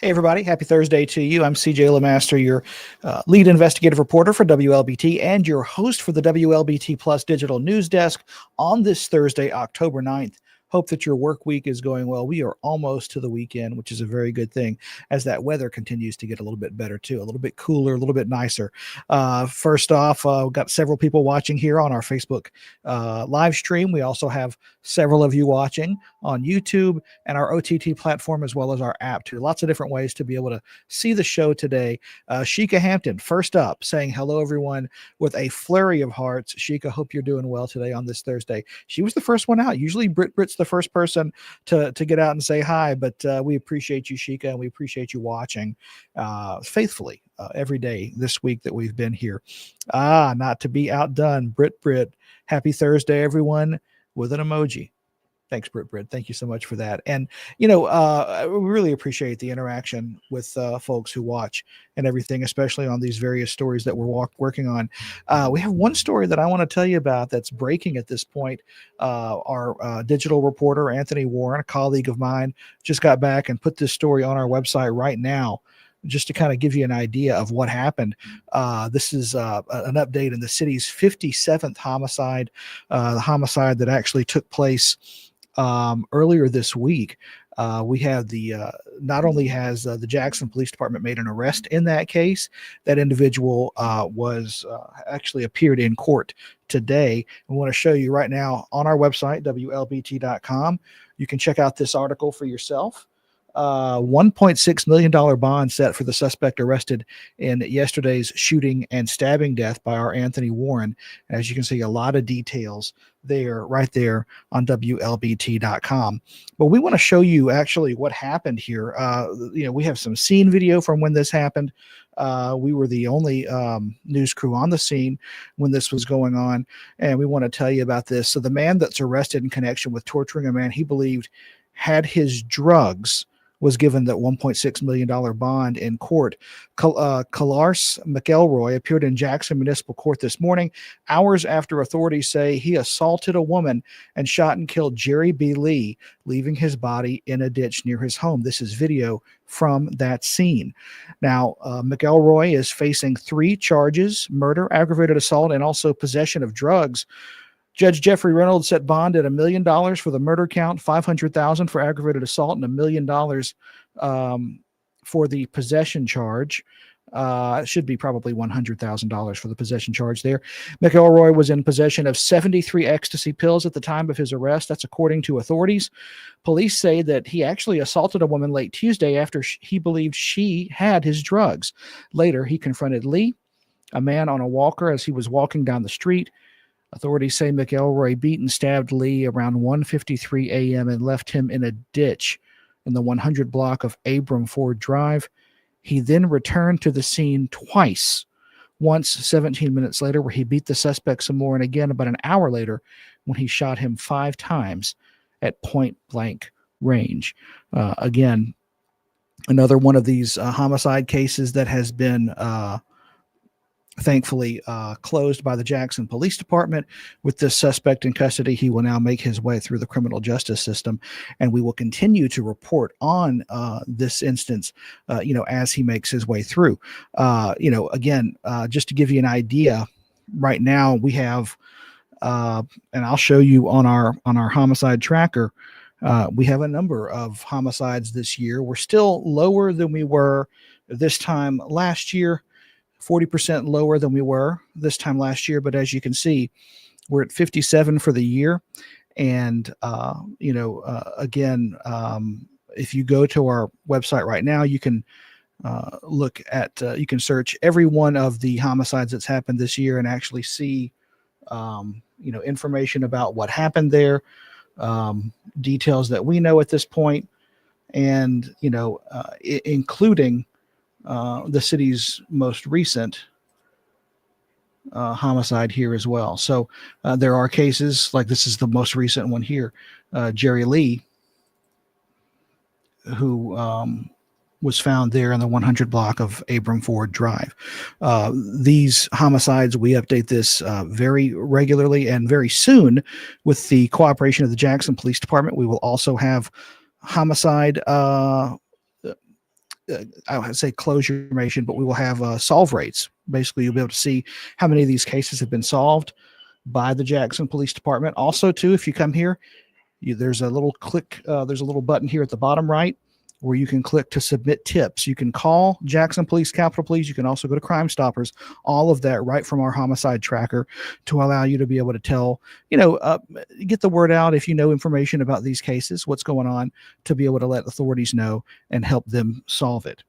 Hey, everybody. Happy Thursday to you. I'm CJ LeMaster, your lead investigative reporter for WLBT and your host for the WLBT Plus Digital News Desk on this Thursday, October 9th. Hope that your work week is going well. We are almost to the weekend, which is a very good thing as that weather continues to get a little bit better too, a little bit cooler, a little bit nicer. First off, we've got several people watching here on our Facebook live stream. We also have several of you watching on YouTube and our OTT platform, as well as our app too. Lots of different ways to be able to see the show today. Sheikah Hampton, first up, saying hello, everyone, with a flurry of hearts. Sheikah, hope you're doing well today on this Thursday. She was the first one out. Usually Brit's the first person to get out and say hi, but we appreciate you, Sheikah, and we appreciate you watching faithfully every day this week that we've been here. Not to be outdone, Brit. Happy Thursday, everyone, with an emoji. Thanks, Brit. Thank you so much for that. And, we really appreciate the interaction with folks who watch and everything, especially on these various stories that we're working on. We have one story that I want to tell you about that's breaking at this point. Our digital reporter, Anthony Warren, a colleague of mine, just got back and put this story on our website right now, just to kind of give you an idea of what happened. This is an update in the city's 57th homicide, the homicide that actually took place earlier this week. We have not only has the Jackson Police Department made an arrest in that case, that individual was actually appeared in court today. I want to show you right now on our website, WLBT.com. You can check out this article for yourself. $1.6 million bond set for the suspect arrested in yesterday's shooting and stabbing death by our Anthony Warren. As you can see, a lot of details there, right there on WLBT.com. But we want to show you actually what happened here. We have some scene video from when this happened. We were the only news crew on the scene when this was going on, and we want to tell you about this. So the man that's arrested in connection with torturing a man he believed had his drugs was given that $1.6 million bond in court. Kalars McElroy appeared in Jackson Municipal Court this morning, hours after authorities say he assaulted a woman and shot and killed Jerry B. Lee, leaving his body in a ditch near his home. This is video from that scene. Now, McElroy is facing 3 charges: murder, aggravated assault, and also possession of drugs. Judge Jeffrey Reynolds set bond at $1 million for the murder count, $500,000 for aggravated assault, and $1 million for the possession charge. It should be probably $100,000 for the possession charge there. McElroy was in possession of 73 ecstasy pills at the time of his arrest. That's according to authorities. Police say that he actually assaulted a woman late Tuesday after he believed she had his drugs. Later, he confronted Lee, a man on a walker, as he was walking down the street. Authorities say McElroy beat and stabbed Lee around 1:53 a.m. and left him in a ditch in the 100 block of Abram Ford Drive. He then returned to the scene twice, once 17 minutes later, where he beat the suspect some more, and again about an hour later when he shot him 5 times at point blank range. Again, another one of these homicide cases that has been thankfully closed by the Jackson Police Department. With this suspect in custody, he will now make his way through the criminal justice system, and we will continue to report on this instance, as he makes his way through. Again, just to give you an idea, right now we have, and I'll show you on our homicide tracker, we have a number of homicides this year. We're still lower than we were this time last year. 40% lower than we were this time last year. But as you can see, we're at 57 for the year. And, again, if you go to our website right now, you can look at, you can search every one of the homicides that's happened this year and actually see, information about what happened there, details that we know at this point, and, including the city's most recent homicide here as well. So there are cases like this is the most recent one here. Jerry Lee, who was found there in the 100 block of Abram Ford Drive. These homicides, we update this very regularly, and very soon, with the cooperation of the Jackson Police Department, we will also have homicide I would say closure information, but we will have solve rates. Basically, you'll be able to see how many of these cases have been solved by the Jackson Police Department. Also, too, if you come here, there's a little there's a little button here at the bottom right where you can click to submit tips. You can call Jackson Police, Capitol Police. You can also go to Crime Stoppers, all of that right from our homicide tracker to allow you to be able to tell, get the word out if you know information about these cases, what's going on, to be able to let authorities know and help them solve it.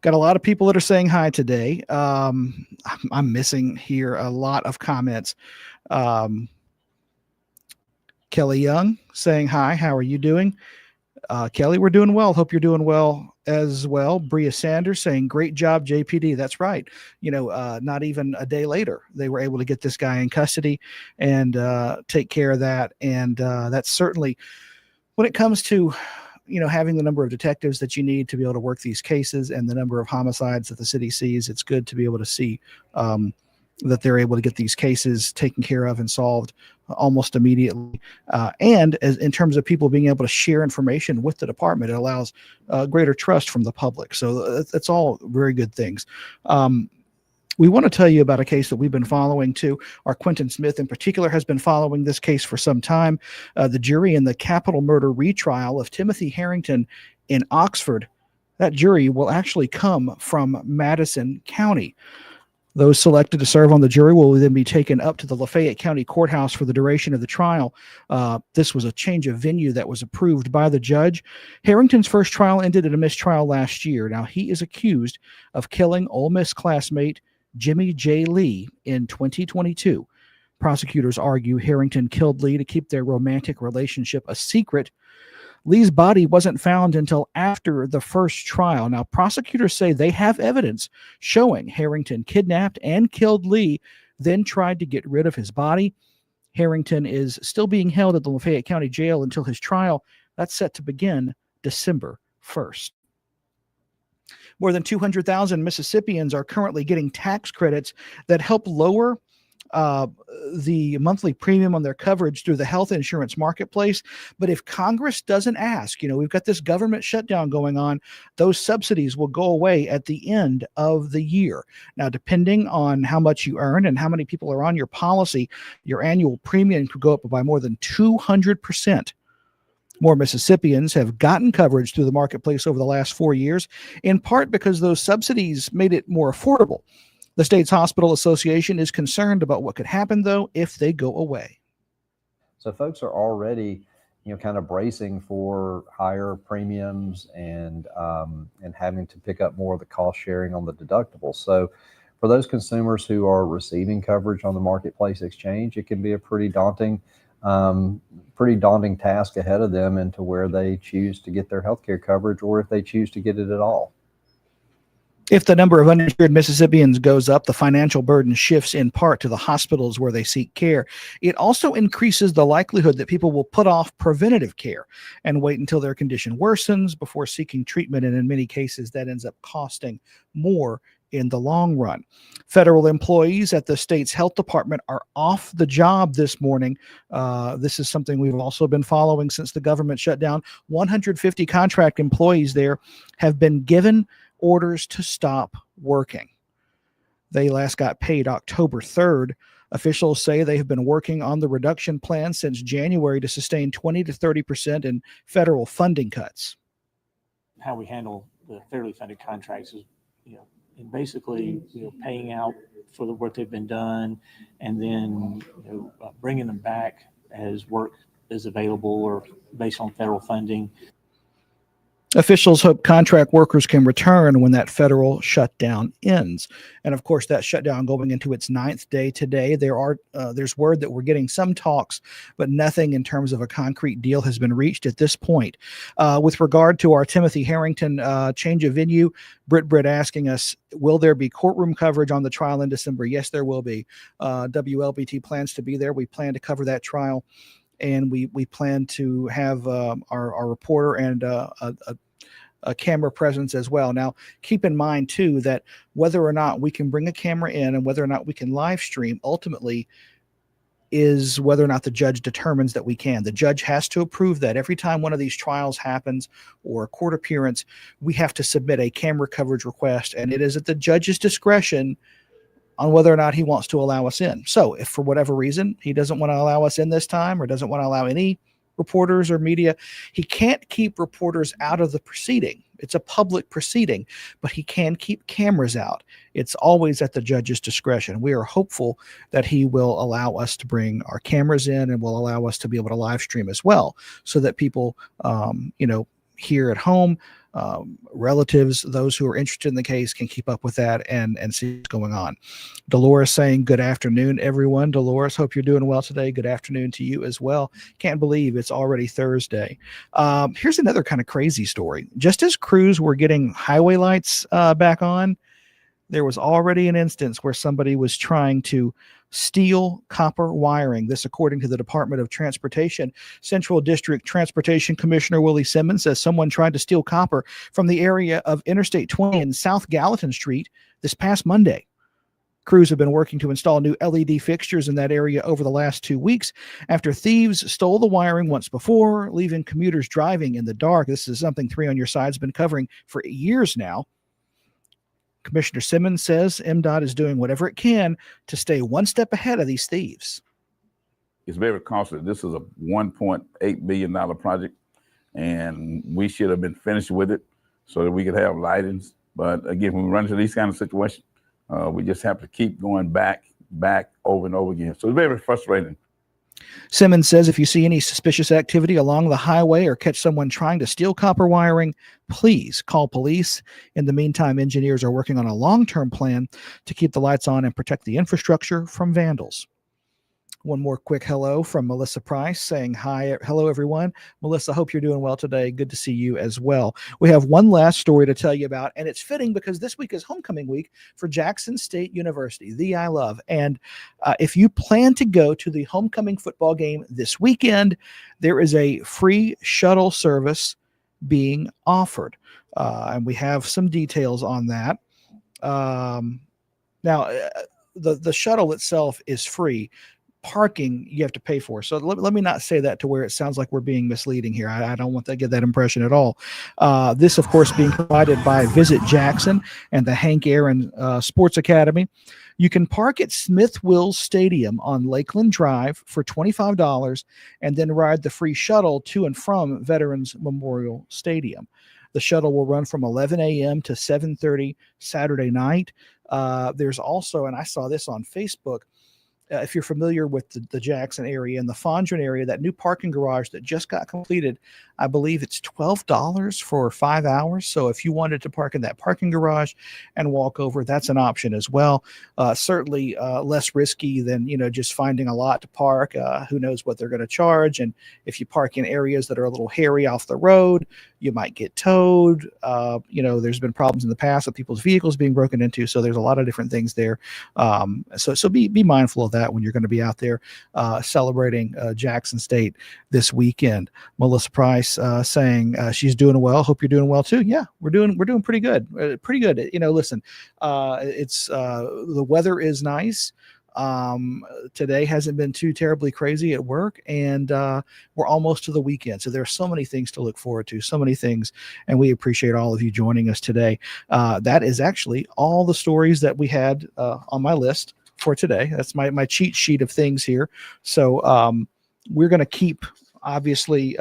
Got a lot of people that are saying hi today. I'm missing here a lot of comments. Kelly Young saying hi. How are you doing? Kelly, we're doing well. Hope you're doing well as well. Bria Sanders saying, great job, JPD. That's right. Not even a day later, they were able to get this guy in custody and take care of that. And that's certainly, when it comes to, having the number of detectives that you need to be able to work these cases and the number of homicides that the city sees, it's good to be able to see that they're able to get these cases taken care of and solved almost immediately. And in terms of people being able to share information with the department, it allows greater trust from the public. So that's all very good things. We want to tell you about a case that we've been following too. Our Quentin Smith in particular has been following this case for some time. The jury in the capital murder retrial of Timothy Harrington in Oxford, that jury will actually come from Madison County. Those selected to serve on the jury will then be taken up to the Lafayette County Courthouse for the duration of the trial. This was a change of venue that was approved by the judge. Harrington's first trial ended in a mistrial last year. Now, he is accused of killing Ole Miss classmate Jimmy J. Lee in 2022. Prosecutors argue Harrington killed Lee to keep their romantic relationship a secret. Lee's body wasn't found until after the first trial. Now, prosecutors say they have evidence showing Harrington kidnapped and killed Lee, then tried to get rid of his body. Harrington is still being held at the Lafayette County Jail until his trial. That's set to begin December 1st. More than 200,000 Mississippians are currently getting tax credits that help lower the monthly premium on their coverage through the health insurance marketplace. But if Congress doesn't ask, we've got this government shutdown going on, those subsidies will go away at the end of the year. Now, depending on how much you earn and how many people are on your policy, your annual premium could go up by more than 200%. More Mississippians have gotten coverage through the marketplace over the last 4 years, in part because those subsidies made it more affordable. The state's hospital association is concerned about what could happen, though, if they go away. So folks are already, kind of bracing for higher premiums and having to pick up more of the cost sharing on the deductible. So for those consumers who are receiving coverage on the marketplace exchange, it can be a pretty daunting task ahead of them into where they choose to get their healthcare coverage, or if they choose to get it at all. If the number of uninsured Mississippians goes up, the financial burden shifts in part to the hospitals where they seek care. It also increases the likelihood that people will put off preventative care and wait until their condition worsens before seeking treatment. And in many cases, that ends up costing more in the long run. Federal employees at the state's health department are off the job this morning. This is something we've also been following since the government shut down. 150 contract employees there have been given orders to stop working. They last got paid October 3rd. Officials say they have been working on the reduction plan since January to sustain 20 to 30% in federal funding cuts. How we handle the federally funded contracts is, and basically, paying out for the work they've been done, and then bringing them back as work is available or based on federal funding. Officials hope contract workers can return when that federal shutdown ends. And of course, that shutdown going into its 9th day today. There's word that we're getting some talks, but nothing in terms of a concrete deal has been reached at this point. With regard to our Timothy Harrington change of venue, Britt asking us, will there be courtroom coverage on the trial in December? Yes, there will be. WLBT plans to be there. We plan to cover that trial. And we plan to have our reporter and a camera presence as well. Now, keep in mind, too, that whether or not we can bring a camera in and whether or not we can live stream ultimately is whether or not the judge determines that we can. The judge has to approve that. Every time one of these trials happens or a court appearance, we have to submit a camera coverage request, and it is at the judge's discretion on whether or not he wants to allow us in. So if for whatever reason he doesn't want to allow us in this time or doesn't want to allow any reporters or media, he can't keep reporters out of the proceeding. It's a public proceeding, but he can keep cameras out. It's always at the judge's discretion. We are hopeful that he will allow us to bring our cameras in and will allow us to be able to live stream as well, so that people, here at home, relatives, those who are interested in the case, can keep up with that and see what's going on. Dolores saying, good afternoon, everyone. Dolores, hope you're doing well today. Good afternoon to you as well. Can't believe it's already Thursday. Here's another kind of crazy story. Just as crews were getting highway lights back on, there was already an instance where somebody was trying to steal copper wiring. This, according to the Department of Transportation. Central District Transportation Commissioner Willie Simmons says someone tried to steal copper from the area of Interstate 20 and South Gallatin Street this past Monday. Crews have been working to install new LED fixtures in that area over the last 2 weeks after thieves stole the wiring once before, leaving commuters driving in the dark. This is something 3 on Your Side's been covering for years now. Commissioner Simmons says MDOT is doing whatever it can to stay one step ahead of these thieves. It's very costly. This is a $1.8 billion project, and we should have been finished with it so that we could have lightings. But again, when we run into these kind of situations, we just have to keep going back over and over again. So it's very frustrating. Simmons says if you see any suspicious activity along the highway or catch someone trying to steal copper wiring, please call police. In the meantime, engineers are working on a long-term plan to keep the lights on and protect the infrastructure from vandals. One more quick hello from Melissa Price saying, hi, hello, everyone. Melissa, hope you're doing well today. Good to see you as well. We have one last story to tell you about, and it's fitting because this week is homecoming week for Jackson State University, the I love. And if you plan to go to the homecoming football game this weekend, there is a free shuttle service being offered. And we have some details on that. Now, the shuttle itself is free. Parking you have to pay for. So let me not say that to where it sounds like we're being misleading here. I don't want to get that impression at all. This, of course, being provided by Visit Jackson and the Hank Aaron Sports Academy. You can park at Smith Wills Stadium on Lakeland Drive for $25 and then ride the free shuttle to and from Veterans Memorial Stadium. The shuttle will run from 11 a.m. to 7:30 Saturday night. There's also, and I saw this on Facebook, if you're familiar with the Jackson area and the Fondren area, that new parking garage that just got completed, I believe it's $12 for 5 hours. So if you wanted to park in that parking garage and walk over, that's an option as well. Certainly less risky than, just finding a lot to park. Who knows what they're going to charge. And if you park in areas that are a little hairy off the road, you might get towed. There's been problems in the past with people's vehicles being broken into. So there's a lot of different things there. So be mindful of that when you're going to be out there celebrating Jackson State this weekend. Melissa Price saying she's doing well. Hope you're doing well too. Yeah, we're doing pretty good. Pretty good. Listen, it's the weather is nice. Today hasn't been too terribly crazy at work, and we're almost to the weekend. So there are so many things to look forward to, so many things, and we appreciate all of you joining us today. That is actually all the stories that we had on my list for today. That's my cheat sheet of things here. So we're going to keep, obviously,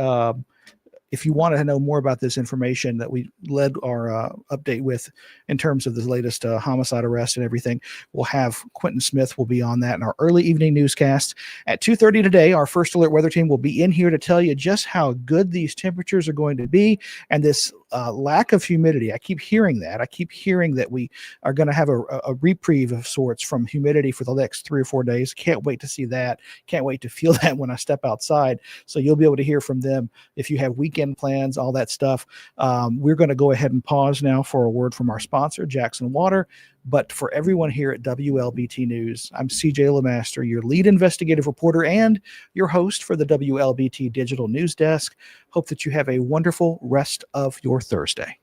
if you want to know more about this information that we led our update with in terms of the latest homicide arrest and everything, we'll have Quentin Smith will be on that in our early evening newscast at 2:30 today. Our First Alert weather team will be in here to tell you just how good these temperatures are going to be, and this lack of humidity. I keep hearing that. I keep hearing that we are going to have a reprieve of sorts from humidity for the next 3 or 4 days. Can't wait to see that. Can't wait to feel that when I step outside. So you'll be able to hear from them if you have weekend plans, all that stuff. We're going to go ahead and pause now for a word from our sponsor, Jackson Water. But for everyone here at WLBT News, I'm CJ LeMaster, your lead investigative reporter and your host for the WLBT Digital News Desk. Hope that you have a wonderful rest of your Thursday.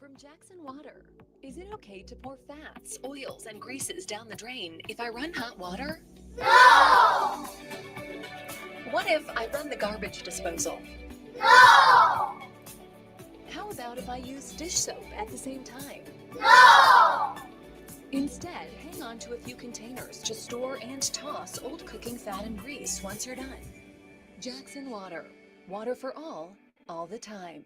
From Jackson Water, is it okay to pour fats, oils, and greases down the drain if I run hot water? No! What if I run the garbage disposal? No! How about if I use dish soap at the same time? No! Instead, hang on to a few containers to store and toss old cooking fat and grease once you're done. Jackson Water. Water for all the time.